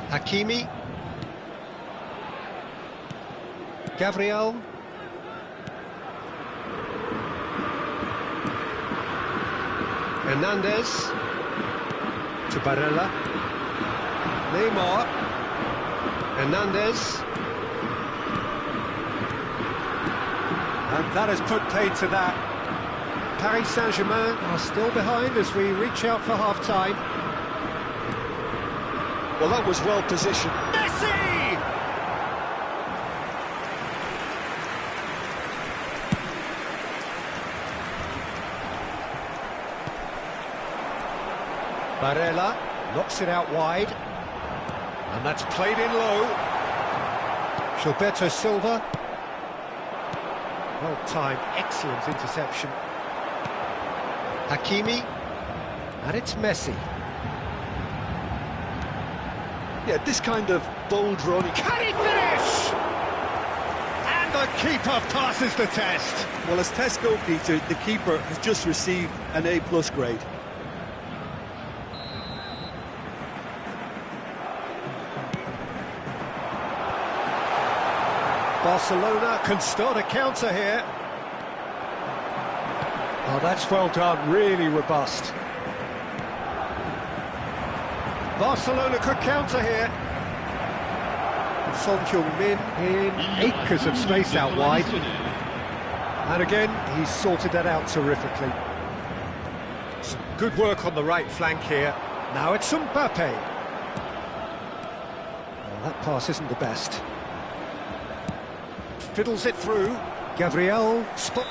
Hakimi. Gabriel. Hernandez. To Barella. Neymar. Hernandez. And that has put paid to that. Paris Saint-Germain are still behind as we reach out for half-time. Well, that was well positioned. Messi! Barella knocks it out wide. And that's played in low. Gilberto Silva. Well timed, excellent interception. Hakimi. And it's Messi. Yeah, this kind of bold running. Can he finish? And the keeper passes the test. Well, as test goalkeeper, the keeper has just received an A+ grade. Barcelona can start a counter here. Oh, that's well done, really robust. Barcelona could counter here. Son Heung-min in acres of space out wide. And again, he's sorted that out terrifically. Some good work on the right flank here. Now it's Mbappe. Well, that pass isn't the best. Fiddles it through. Gabriel spot.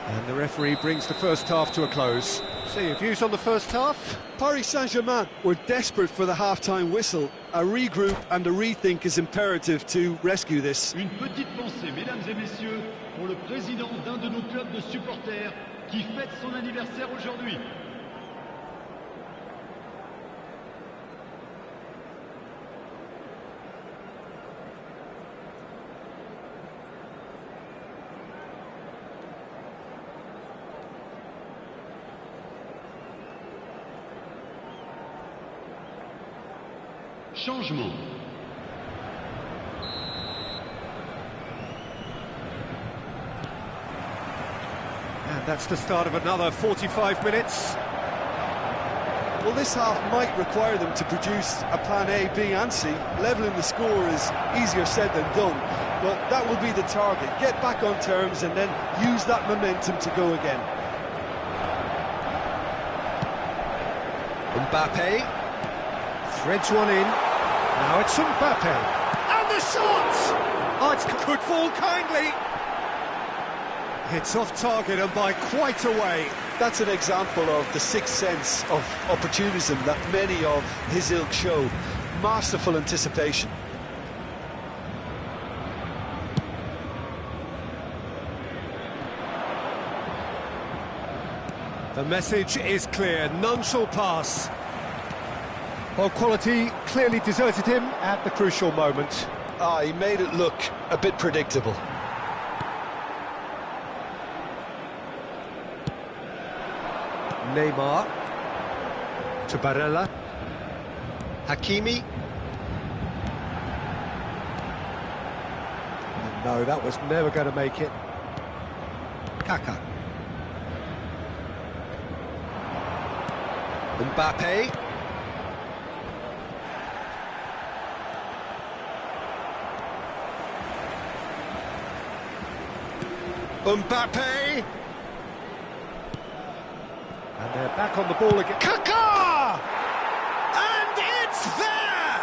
And the referee brings the first half to a close. So your views on the first half? Paris Saint-Germain were desperate for the half-time whistle. A regroup and a rethink is imperative to rescue this. Une petite pensée, mesdames et messieurs, pour le président d'un de nos clubs de supporters qui fête son anniversaire aujourd'hui. Changement. And that's the start of another 45 minutes. Well, this half might require them to produce a plan A, B and C. Levelling the score is easier said than done, but that will be the target. Get back on terms and then use that momentum to go again. Mbappe threads one in. Now it's Mbappe. And the shot! Oh, it could fall kindly. It's off target and by quite a way. That's an example of the sixth sense of opportunism that many of his ilk show. Masterful anticipation. The message is clear, none shall pass. Well, quality clearly deserted him at the crucial moment. He made it look a bit predictable. Neymar. To Barella. Hakimi. And no, that was never going to make it. Kaka. Mbappe. Mbappe! And they're back on the ball again. Kaka! And it's there!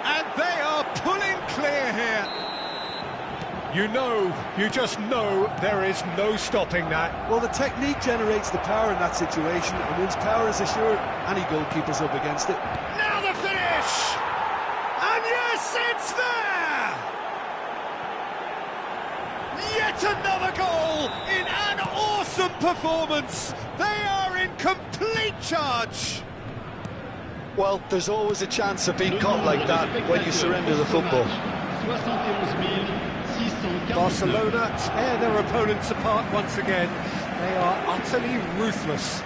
And they are pulling clear here. You just know there is no stopping that. Well, the technique generates the power in that situation, and once power is assured, any goalkeeper's up against it. Now the finish! And yes, it's there! Yet another goal in an awesome performance. They are in complete charge. Well, there's always a chance of being caught like that when you surrender the football. Barcelona tear their opponents apart once again. They are utterly ruthless.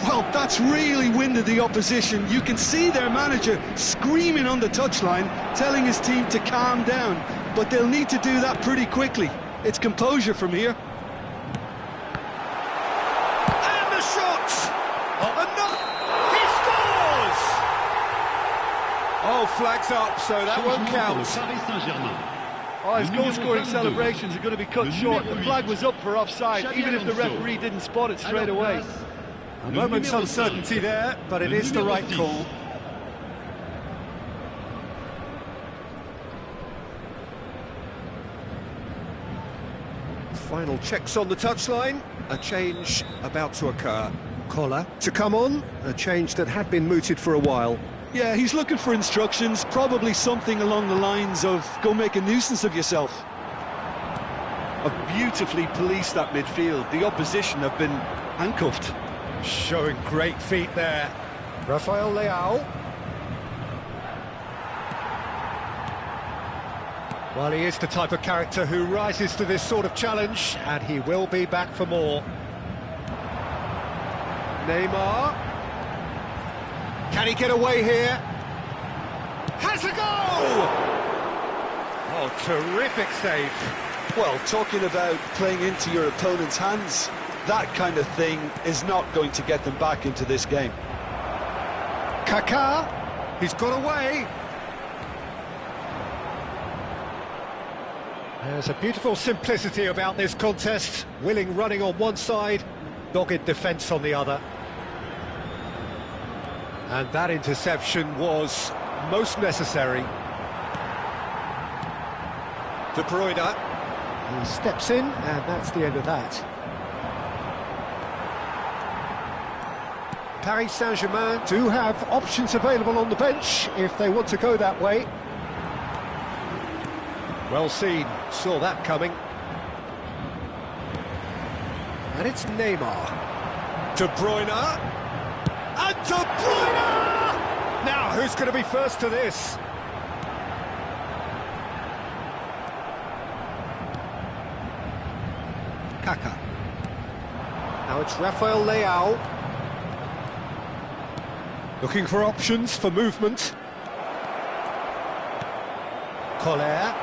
Well, that's really winded the opposition. You can see their manager screaming on the touchline, telling his team to calm down. But they'll need to do that pretty quickly. It's composure from here. And the shot! Oh, flag's up, so that won't count. Paris Saint-Germain. Oh, his Numéro goal-scoring 22. celebrations are going to be cut Le short. numéro The flag 8. was up for offside, Xabi even if the Alonso. referee didn't spot it À straight leur away. place, A Le moment's numéro uncertainty 5. there, but it Le is the numéro right 10. call. Final checks on the touchline. A change about to occur. Collar to come on, a change that had been mooted for a while. Yeah, he's looking for instructions, probably something along the lines of, go make a nuisance of yourself. Have beautifully policed that midfield. The opposition have been handcuffed. Showing great feet there. Rafael Leao. Well, he is the type of character who rises to this sort of challenge, and he will be back for more. Neymar. Can he get away here? Has a goal! Oh, terrific save. Well, talking about playing into your opponent's hands, that kind of thing is not going to get them back into this game. Kaká. He's got away. There's a beautiful simplicity about this contest. Willing running on one side, dogged defence on the other. And that interception was most necessary. De Bruyne. He steps in, and that's the end of that. Paris Saint-Germain do have options available on the bench if they want to go that way. Well seen, saw that coming. And it's Neymar. De Bruyne. And De Bruyne! Now, who's going to be first to this? Kaká. Now it's Rafael Leao. Looking for options for movement. Collar.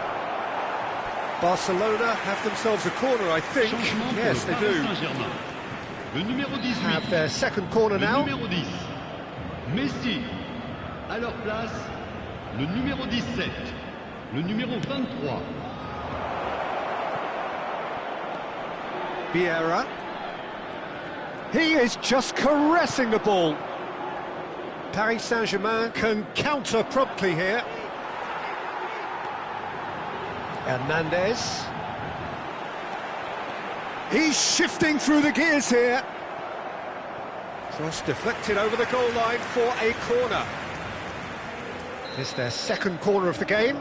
Barcelona have themselves a corner, I think. Changement Yes, pour they le do. Paris Saint-Germain. Le numéro 18. Have their second corner Le now. numéro 10. Messi. À leur place, le numéro 17. Le numéro 23. Vieira. He is just caressing the ball. Paris Saint-Germain can counter promptly here. Hernandez. He's shifting through the gears here. Cross deflected over the goal line for a corner. It's their second corner of the game.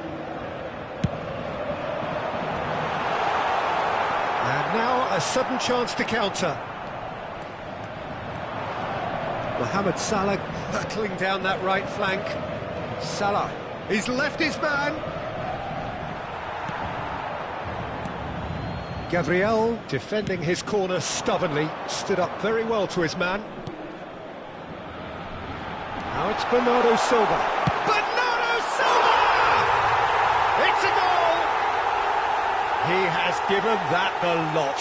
And now a sudden chance to counter. Mohamed Salah hurtling down that right flank. Salah, he's left his man. Gabriel, defending his corner stubbornly, stood up very well to his man. Now it's Bernardo Silva. Bernardo Silva! It's a goal! He has given that the lot.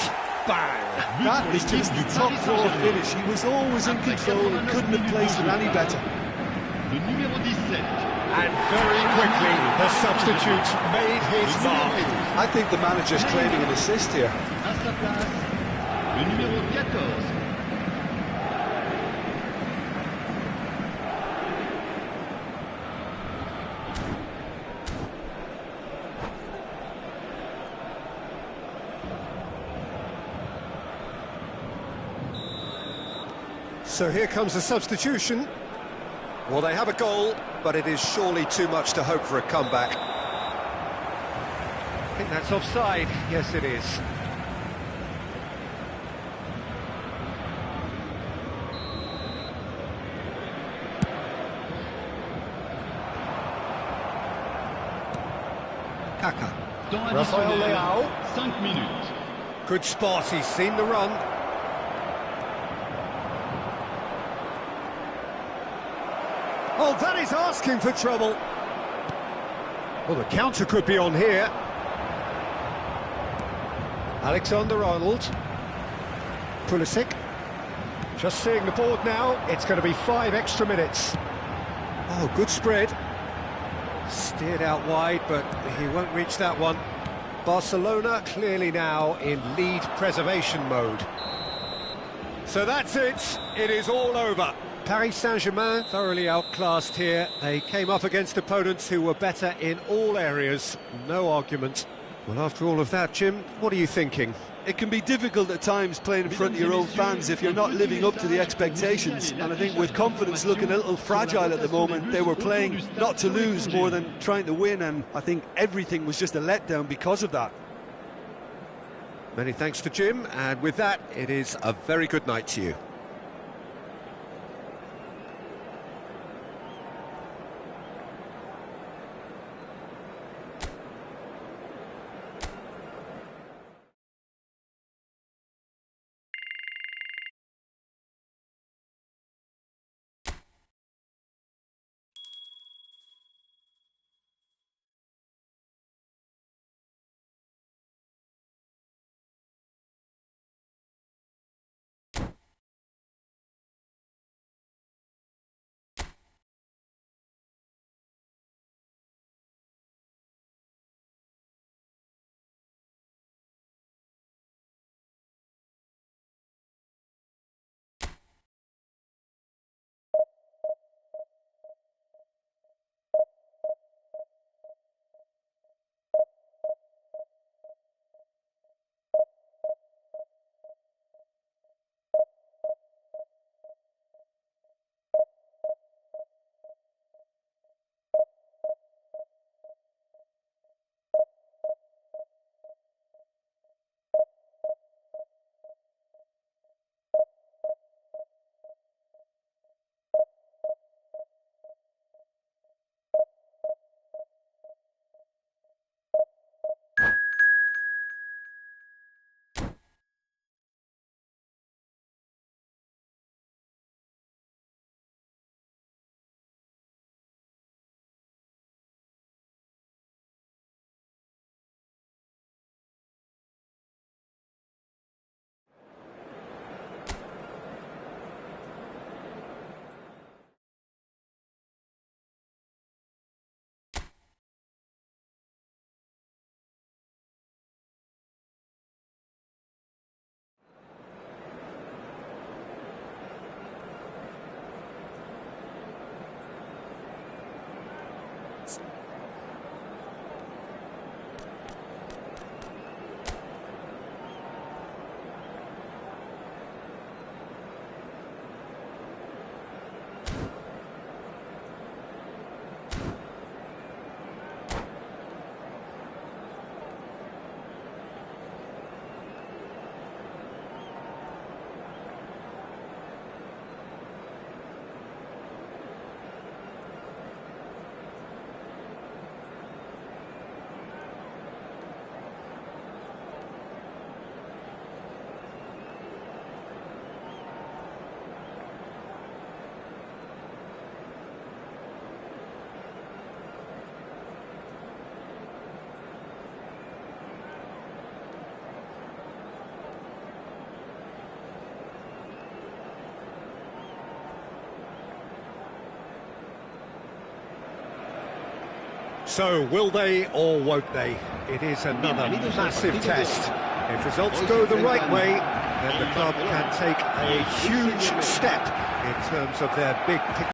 Bang! That is just the top draw finish. He was always in control and couldn't have placed it any better. Le numéro 17. And very quickly, the substitute made his mark. I think the manager's claiming an assist here. À sa place, le numéro 14. So here comes the substitution. Well, they have a goal, but it is surely too much to hope for a comeback. I think that's offside. Yes, it is. Kaká. Temps Rafael additionnel, Leao. 5 minutes. Good spot, he's seen the run. Oh, that is asking for trouble. Well, the counter could be on here. Alexander-Arnold. Pulisic. Just seeing the board now, it's going to be 5 extra minutes. Oh, good spread. Steered out wide, but he won't reach that one. Barcelona clearly now in lead preservation mode. So that's it. It is all over. Paris Saint-Germain thoroughly outclassed here. They came up against opponents who were better in all areas. No argument. Well, after all of that, Jim, what are you thinking? It can be difficult at times playing in front of your own fans if you're not living up to the expectations. And I think with confidence looking a little fragile at the moment, they were playing not to lose more than trying to win, and I think everything was just a letdown because of that. Many thanks to Jim, and with that, it is a very good night to you. So, will they or won't they? It is another massive test. If results go the right way, then the club can take a huge step in terms of their big picture.